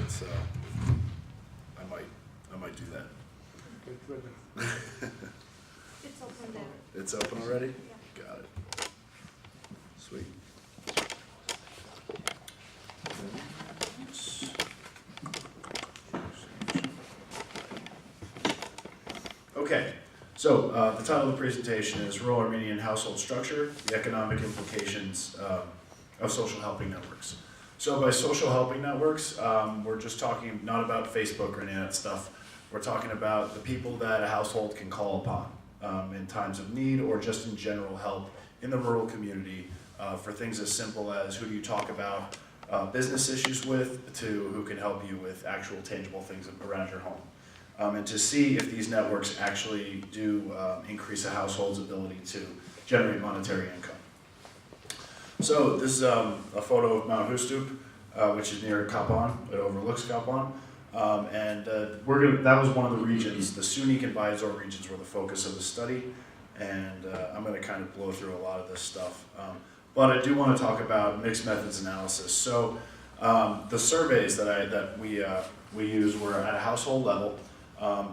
it, so I might do that. It's open there. It's open already? Yeah. Got it. Sweet. Okay, so the title of the presentation is Rural Armenian Household Structure, the Economic Implications of Social Helping Networks. So by social helping networks, we're just talking not about Facebook or any of that stuff. We're talking about the people that a household can call upon in times of need or just in general help in the rural community for things as simple as who do you talk about business issues with to who can help you with actual tangible things around your home. And to see if these networks actually do increase a household's ability to generate monetary income. So this is a photo of Mount Hustup, which is near Kapan. It overlooks Kapan. That was one of the regions, the Sunik and Bayazor regions were the focus of the study. And I'm going to kind of blow through a lot of this stuff. But I do want to talk about mixed methods analysis. So the surveys that we use were at a household level.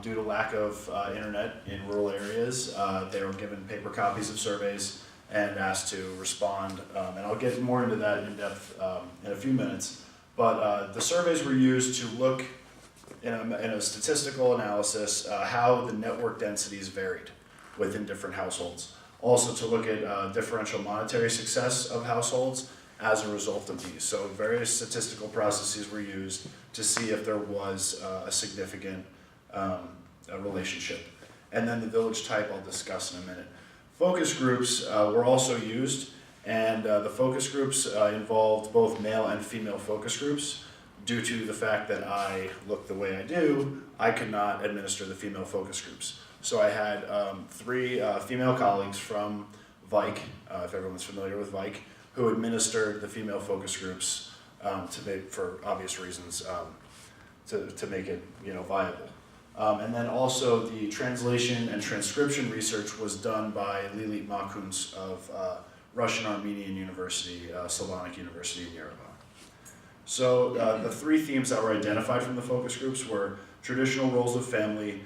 Due to lack of internet in rural areas, they were given paper copies of surveys and asked to respond. And I'll get more into that in depth in a few minutes. But the surveys were used to look in a statistical analysis how the network densities varied within different households. Also to look at differential monetary success of households as a result of these. So various statistical processes were used to see if there was a significant relationship. And then the village type I'll discuss in a minute. Focus groups were also used, and the focus groups involved both male and female focus groups. Due to the fact that I look the way I do, I could not administer the female focus groups. So I had 3 female colleagues from VIKE, if everyone's familiar with VIKE, who administered the female focus groups for obvious reasons to make it viable. And then also the translation and transcription research was done by Lilit Makuns of Russian Armenian University, Slavonic University in Yerevan. So the 3 themes that were identified from the focus groups were traditional roles of family,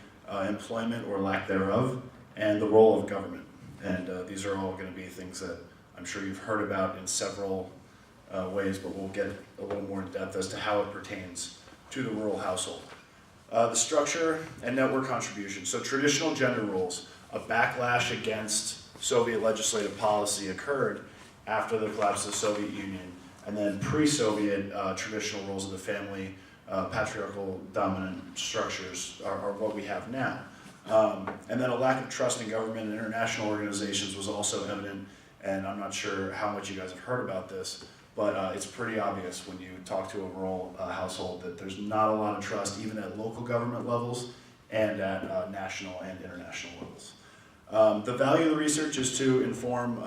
employment or lack thereof, and the role of government. And these are all going to be things that I'm sure you've heard about in several ways, but we'll get a little more in depth as to how it pertains to the rural household. The structure and network contribution. So traditional gender roles, a backlash against Soviet legislative policy occurred after the collapse of the Soviet Union, and then pre-Soviet traditional roles of the family, patriarchal dominant structures are what we have now. And then a lack of trust in government and international organizations was also evident, and I'm not sure how much you guys have heard about this, but it's pretty obvious when you talk to a rural household that there's not a lot of trust even at local government levels and at national and international levels. The value of the research is to inform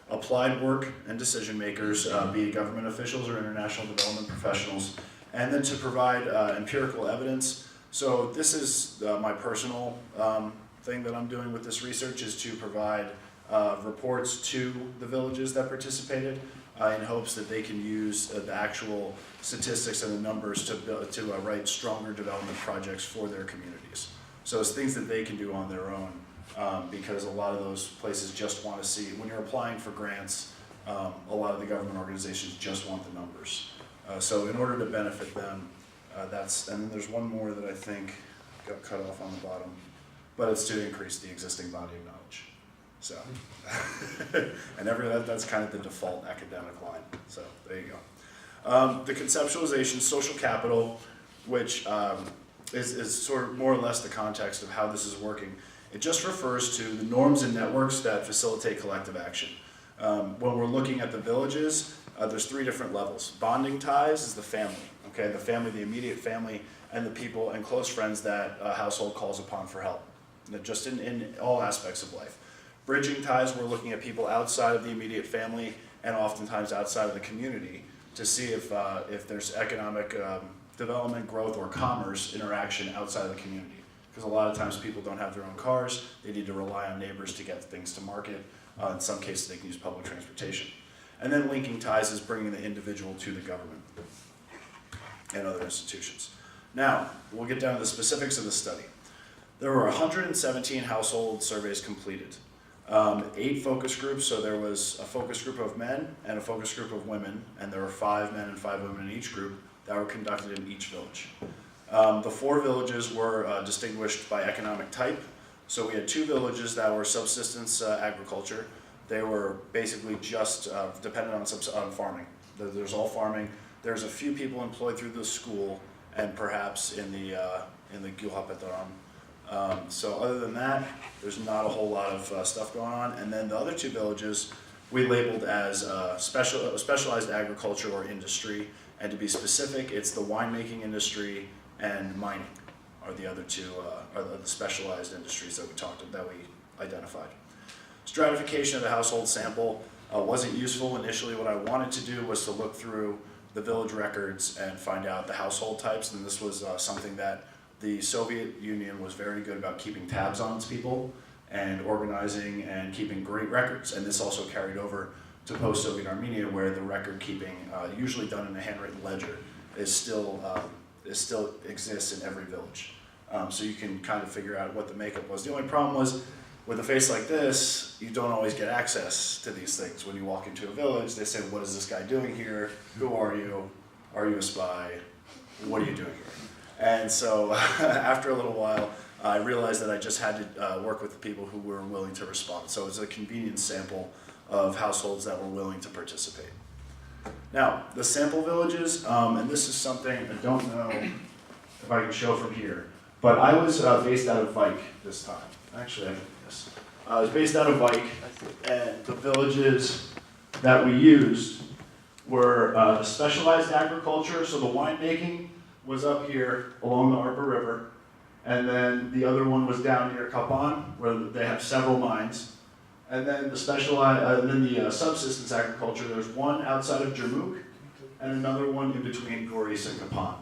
applied work and decision makers, be it government officials or international development professionals, and then to provide empirical evidence. So this is my personal thing that I'm doing with this research, is to provide reports to the villages that participated in hopes that they can use the actual statistics and the numbers to write stronger development projects for their communities. So it's things that they can do on their own, because a lot of those places just want to see, when you're applying for grants, a lot of the government organizations just want the numbers. So in order to benefit them, and then there's one more that I think got cut off on the bottom, but it's to increase the existing body of knowledge. So, and that's kind of the default academic line. So there you go. The conceptualization, social capital, which is sort of more or less the context of how this is working. It just refers to the norms and networks that facilitate collective action. When we're looking at the villages, there's 3 different levels. Bonding ties is the family, okay? The family, the immediate family, and the people and close friends that a household calls upon for help, just in all aspects of life. Bridging ties, we're looking at people outside of the immediate family and oftentimes outside of the community to see if there's economic development, growth, or commerce interaction outside of the community. Because a lot of times people don't have their own cars, they need to rely on neighbors to get things to market. In some cases they can use public transportation. And then linking ties is bringing the individual to the government. and other institutions. Now, we'll get down to the specifics of the study. There were 117 household surveys completed. 8 focus groups, so there was a focus group of men and a focus group of women, and there were 5 men and 5 women in each group that were conducted in each village. The 4 villages were distinguished by economic type. So we had 2 villages that were subsistence agriculture. They were basically just dependent on farming. There's all farming. There's a few people employed through the school and perhaps in the Gyulhapetaram. So other than that, there's not a whole lot of stuff going on. And then the other 2 villages we labeled as specialized agriculture or industry. And to be specific, it's the winemaking industry and mining are the other 2 are the specialized industries that we identified. Stratification of the household sample wasn't useful initially. What I wanted to do was to look through the village records and find out the household types, and this was something that the Soviet Union was very good about keeping tabs on its people and organizing and keeping great records, and this also carried over to post-Soviet Armenia, where the record keeping, usually done in a handwritten ledger, still exists in every village. So you can kind of figure out what the makeup was. The only problem was, with a face like this, you don't always get access to these things. When you walk into a village, they say, what is this guy doing here? Who are you? Are you a spy? What are you doing here? And so after a little while, I realized that I just had to work with the people who were willing to respond. So it was a convenient sample of households that were willing to participate. Now, the sample villages, and this is something I don't know if I can show from here, but I was based out of Vike this time. Actually, I can do this. I was based out of Vike, and the villages that we used were specialized agriculture, so the winemaking was up here along the ARPA River, and then the other one was down near Kapan, where they have several mines. And then the subsistence agriculture, there's one outside of Jermuk, and another one in between Goris and Kapan.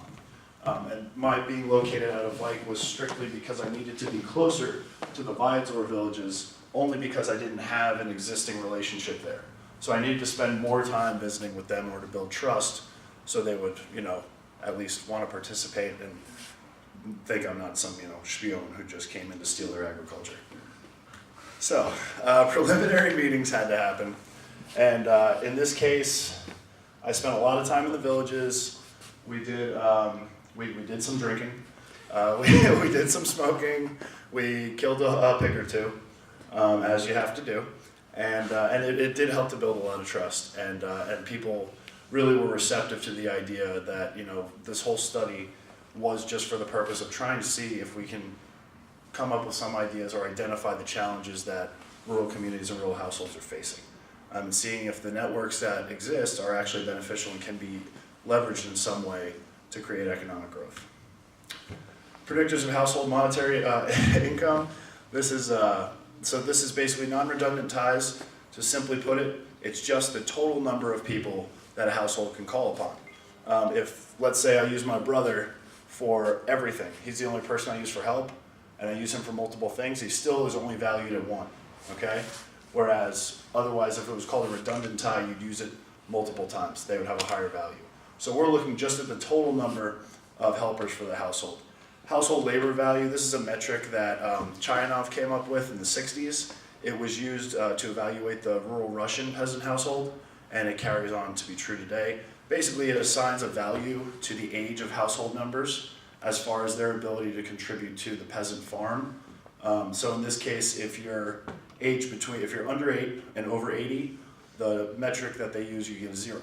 And my being located out of Vike was strictly because I needed to be closer to the Viator villages, only because I didn't have an existing relationship there. So I needed to spend more time visiting with them in order to build trust, so they would, at least want to participate and think I'm not some, spion who just came in to steal their agriculture. So, preliminary meetings had to happen, and in this case, I spent a lot of time in the villages. We did we did some drinking, we did some smoking, we killed a pig or 2, as you have to do, and it did help to build a lot of trust, and people really were receptive to the idea that this whole study was just for the purpose of trying to see if we can come up with some ideas or identify the challenges that rural communities and rural households are facing. And seeing if the networks that exist are actually beneficial and can be leveraged in some way to create economic growth. Predictors of household monetary income. This is basically non-redundant ties. To simply put it, it's just the total number of people that a household can call upon. If, let's say, I use my brother for everything, he's the only person I use for help, and I use him for multiple things, he still is only valued at 1, okay? Whereas otherwise, if it was called a redundant tie, you'd use it multiple times. They would have a higher value. So we're looking just at the total number of helpers for the household. Household labor value, this is a metric that Chayanov came up with in the 60s. It was used to evaluate the rural Russian peasant household, and it carries on to be true today. Basically, it assigns a value to the age of household members as far as their ability to contribute to the peasant farm. So in this case, if you're under 8 and over 80, the metric that they use, you get a 0,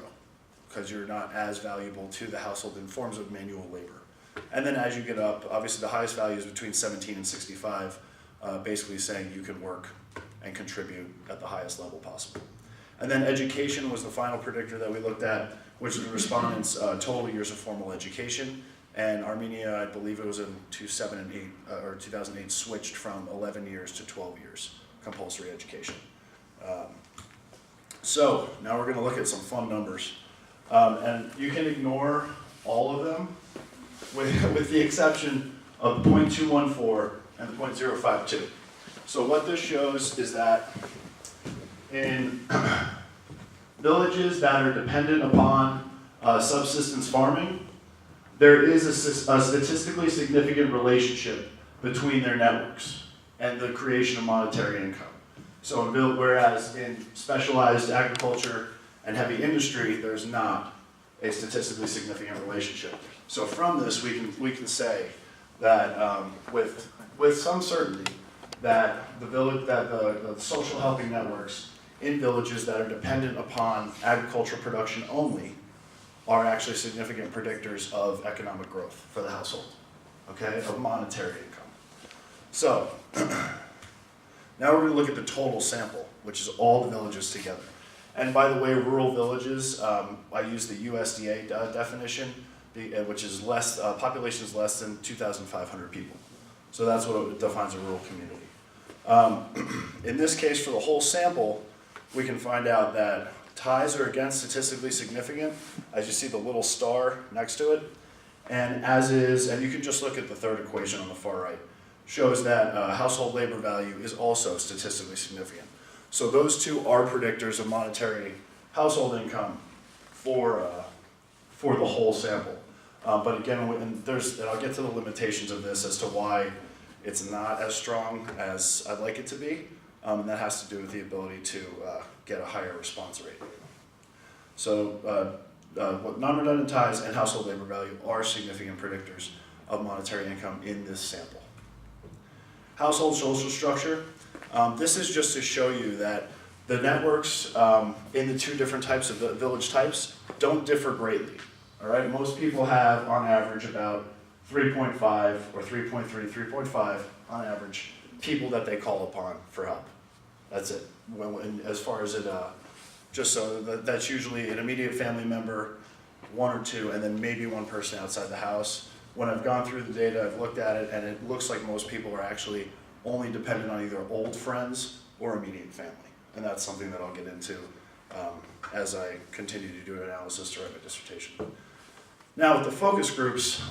because you're not as valuable to the household in forms of manual labor. And then as you get up, obviously the highest value is between 17 and 65, basically saying you can work and contribute at the highest level possible. And then education was the final predictor that we looked at, which is the respondents' total years of formal education. And Armenia, I believe it was in 2008, switched from 11 years to 12 years, compulsory education. So now we're going to look at some fun numbers. And you can ignore all of them, with the exception of 0.214 and the 0.052. So what this shows is that in villages that are dependent upon subsistence farming, there is a statistically significant relationship between their networks and the creation of monetary income. So whereas in specialized agriculture and heavy industry, there's not a statistically significant relationship. So from this, we can say that with some certainty that the social helping networks in villages that are dependent upon agricultural production only are actually significant predictors of economic growth for the household, okay, of monetary income. So now we're going to look at the total sample, which is all the villages together. And by the way, rural villages, I use the USDA definition, which is population is less than 2,500 people. So that's what defines a rural community. In this case, for the whole sample, we can find out that ties are again statistically significant, as you see the little star next to it. And you can just look at the third equation on the far right, shows that household labor value is also statistically significant. So those two are predictors of monetary household income for the whole sample. But again, and I'll get to the limitations of this as to why it's not as strong as I'd like it to be, and that has to do with the ability to get a higher response rate. So non-redundant ties and household labor value are significant predictors of monetary income in this sample. Household social structure. This is just to show you that the networks in the two different types of village types don't differ greatly. All right, most people have on average about 3.5 or 3.3, 3.5 on average people that they call upon for help. That's it. As far as it, just so that's usually an immediate family member, one or two, and then maybe one person outside the house. When I've gone through the data, I've looked at it, and it looks like most people are actually only dependent on either old friends or immediate family. And that's something that I'll get into as I continue to do analysis to write my dissertation. Now with the focus groups,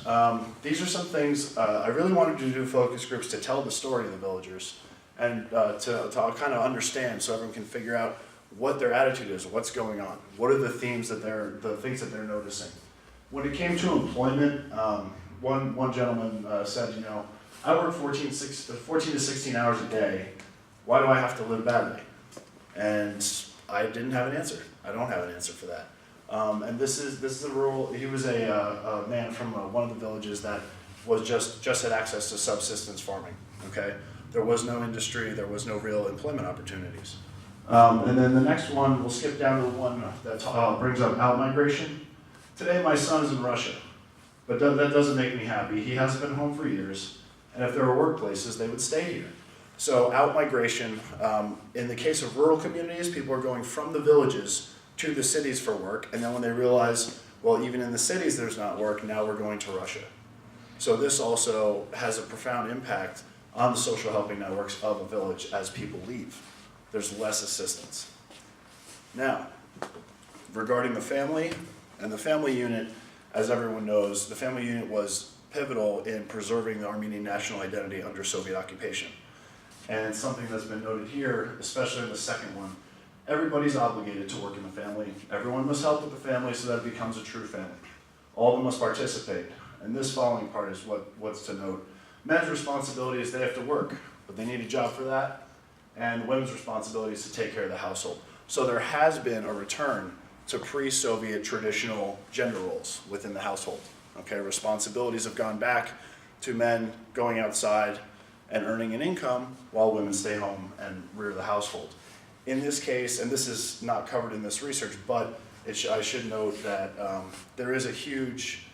these are some things, I really wanted to do focus groups to tell the story of the villagers and to kind of understand so everyone can figure out what their attitude is, what's going on, what are the things that the things that they're noticing. When it came to employment, one gentleman said, you know, I work 14 to 16 hours a day. Why do I have to live badly? And I didn't have an answer. I don't have an answer for that. And this is a rural. He was a man from one of the villages that was just had access to subsistence farming. Okay, there was no industry. There was no real employment opportunities. And then the next one, we'll skip down to the one that brings up out-migration. Today, my son is in Russia, but that doesn't make me happy. He hasn't been home for years. And if there were workplaces, they would stay here. So out-migration, in the case of rural communities, people are going from the villages to the cities for work, and then when they realize, well, even in the cities there's not work, now we're going to Russia. So this also has a profound impact on the social helping networks of a village as people leave. There's less assistance. Now, regarding the family and the family unit, as everyone knows, the family unit was pivotal in preserving the Armenian national identity under Soviet occupation. And something that's been noted here, especially in the second one, everybody's obligated to work in the family. Everyone must help with the family so that it becomes a true family. All of them must participate. And this following part is what's to note. Men's responsibility is they have to work, but they need a job for that. And women's responsibility is to take care of the household. So there has been a return to pre-Soviet traditional gender roles within the household. Okay, responsibilities have gone back to men going outside and earning an income while women stay home and rear the household. In this case, and this is not covered in this research, but I should note that there is a huge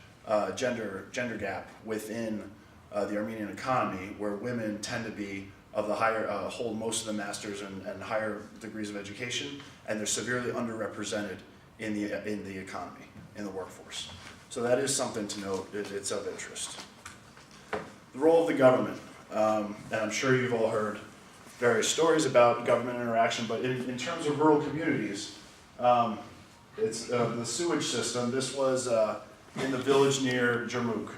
gender gap within the Armenian economy, where women tend to be of the higher, hold most of the masters and higher degrees of education, and they're severely underrepresented in the economy, in the workforce. So that is something to note. It's of interest. The role of the government, and I'm sure you've all heard various stories about government interaction, but in terms of rural communities, it's the sewage system. This was in the village near Jermuk.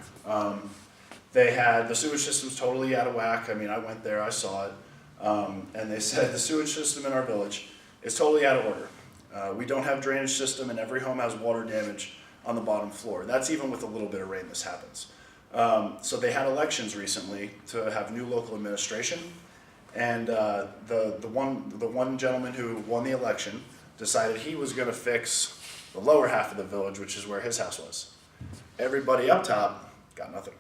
The sewage system's totally out of whack. I mean, I went there, I saw it, and they said the sewage system in our village is totally out of order. We don't have drainage system, and every home has water damage on the bottom floor. That's even with a little bit of rain this happens. So they had elections recently to have new local administration, and the one gentleman who won the election decided he was going to fix the lower half of the village, which is where his house was. Everybody up top got nothing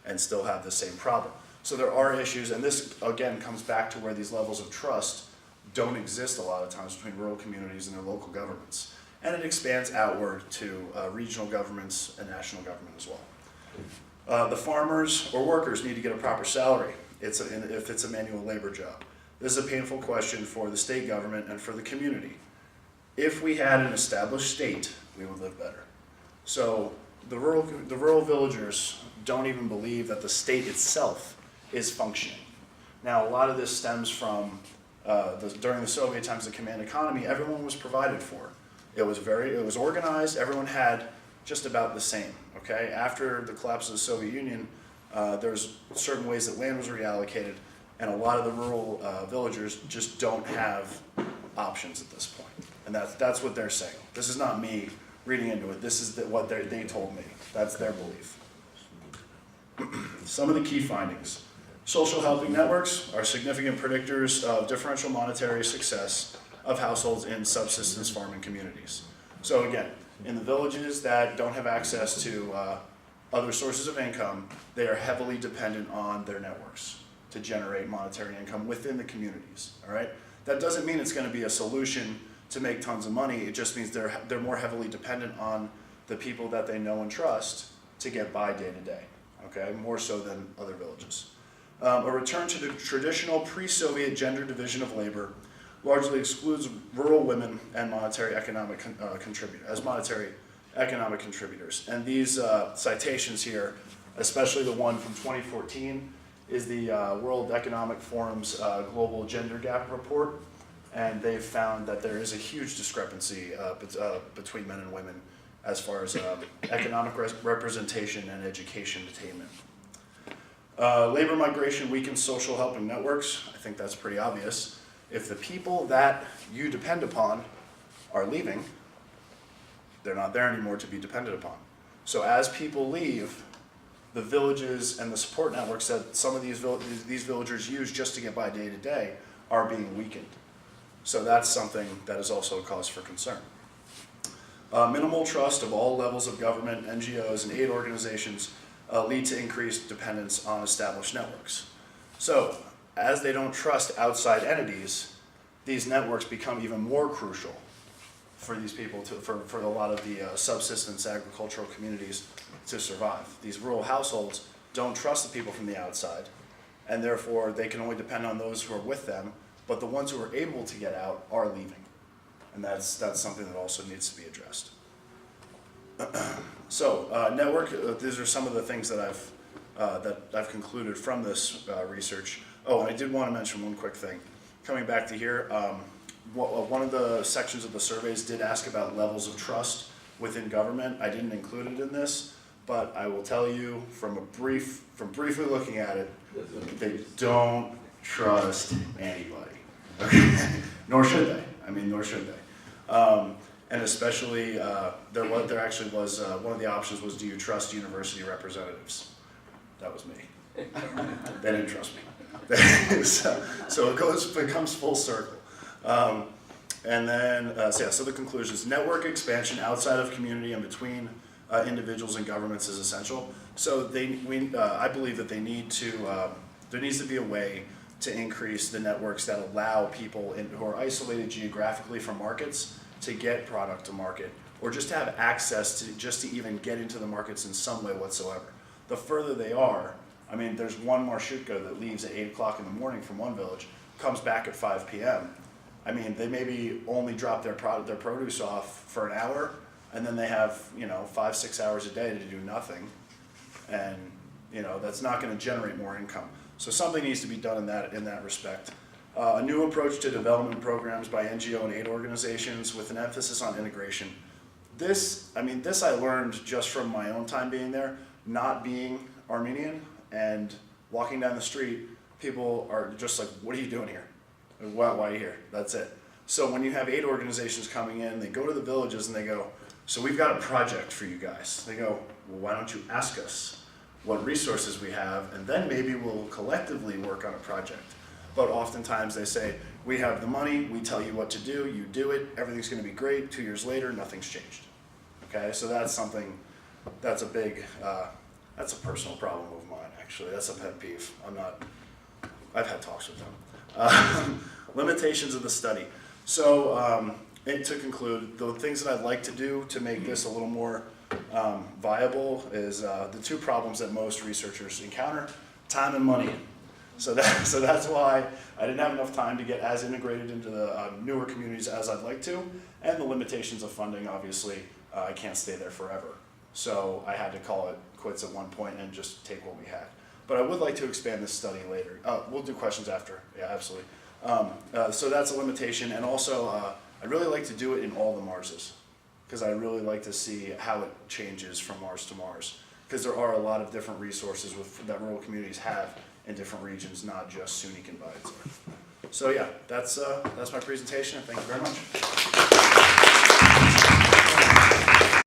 and still have the same problem. So there are issues, and this again comes back to where these levels of trust don't exist a lot of times between rural communities and their local governments. And it expands outward to regional governments and national government as well. The farmers or workers need to get a proper salary if it's a manual labor job. This is a painful question for the state government and for the community. If we had an established state, we would live better. So the rural villagers don't even believe that the state itself is functioning. Now, a lot of this stems from during the Soviet times, the command economy, everyone was provided for. It was organized, everyone had just about the same, okay? After the collapse of the Soviet Union, there's certain ways that land was reallocated, and a lot of the rural villagers just don't have options at this point. And that's what they're saying. This is not me reading into it, this is what they told me. That's their belief. Some of the key findings. Social helping networks are significant predictors of differential monetary success of households in subsistence farming communities. So again, in the villages that don't have access to other sources of income, they are heavily dependent on their networks to generate monetary income within the communities, all right? That doesn't mean it's gonna be a solution to make tons of money, it just means they're more heavily dependent on the people that they know and trust to get by day to day, okay? More so than other villages. A return to the traditional pre-Soviet gender division of labor largely excludes rural women and monetary economic contributors. And these citations here, especially the one from 2014, is the World Economic Forum's Global Gender Gap Report, and they've found that there is a huge discrepancy between men and women as far as economic representation and education attainment. Labor migration weakens social helping networks. I think that's pretty obvious. If the people that you depend upon are leaving, they're not there anymore to be dependent upon. So as people leave, the villages and the support networks that some of these villagers use just to get by day to day are being weakened. So that's something that is also a cause for concern. Minimal trust of all levels of government, NGOs, and aid organizations lead to increased dependence on established networks. So, as they don't trust outside entities, these networks become even more crucial for these people, for a lot of the subsistence agricultural communities to survive. These rural households don't trust the people from the outside, and therefore they can only depend on those who are with them, but the ones who are able to get out are leaving. And that's something that also needs to be addressed. So, network, these are some of the things that I've concluded from this research. Oh, and I did want to mention one quick thing. Coming back to here, one of the sections of the surveys did ask about levels of trust within government. I didn't include it in this, but I will tell you from briefly looking at it, they don't trust anybody. Okay? Nor should they. I mean, nor should they. And especially, there actually was, one of the options was, do you trust university representatives? That was me. They didn't trust me. So it comes full circle. And then, so the conclusions. Network expansion outside of community and between individuals and governments is essential. So I believe that there needs to be a way to increase the networks that allow people who are isolated geographically from markets to get product to market, or just to have access to even get into the markets in some way whatsoever. The further they are, I mean, there's one marshutka that leaves at 8 o'clock in the morning from one village, comes back at 5 p.m. I mean, they maybe only drop their produce off for an hour, and then they have 5-6 hours a day to do nothing, and that's not going to generate more income. So something needs to be done in that respect. A new approach to development programs by NGO and aid organizations with an emphasis on integration. This I learned just from my own time being there, not being Armenian, and walking down the street, people are just like, what are you doing here? Why are you here? That's it. So when you have aid organizations coming in, they go to the villages and they go, So we've got a project for you guys. They go, well, why don't you ask us what resources we have, and then maybe we'll collectively work on a project. But oftentimes they say, we have the money, we tell you what to do, you do it, everything's gonna be great, 2 years later, nothing's changed. Okay, so that's something, that's a big, that's a personal problem of mine, actually. That's a pet peeve. I've had talks with them. Limitations of the study. So, and to conclude, the things that I'd like to do to make this a little more viable is the two problems that most researchers encounter: time and money. So that's why I didn't have enough time to get as integrated into the newer communities as I'd like to, and the limitations of funding. Obviously, I can't stay there forever. So I had to call it quits at one point and just take what we had. But I would like to expand this study later. We'll do questions after. Yeah, absolutely. So that's a limitation, and also I'd really like to do it in all the Marses, because I really like to see how it changes from Mars to Mars, because there are a lot of different resources that rural communities have in different regions, not just SUNY can buy it. So yeah, that's my presentation. Thank you very much.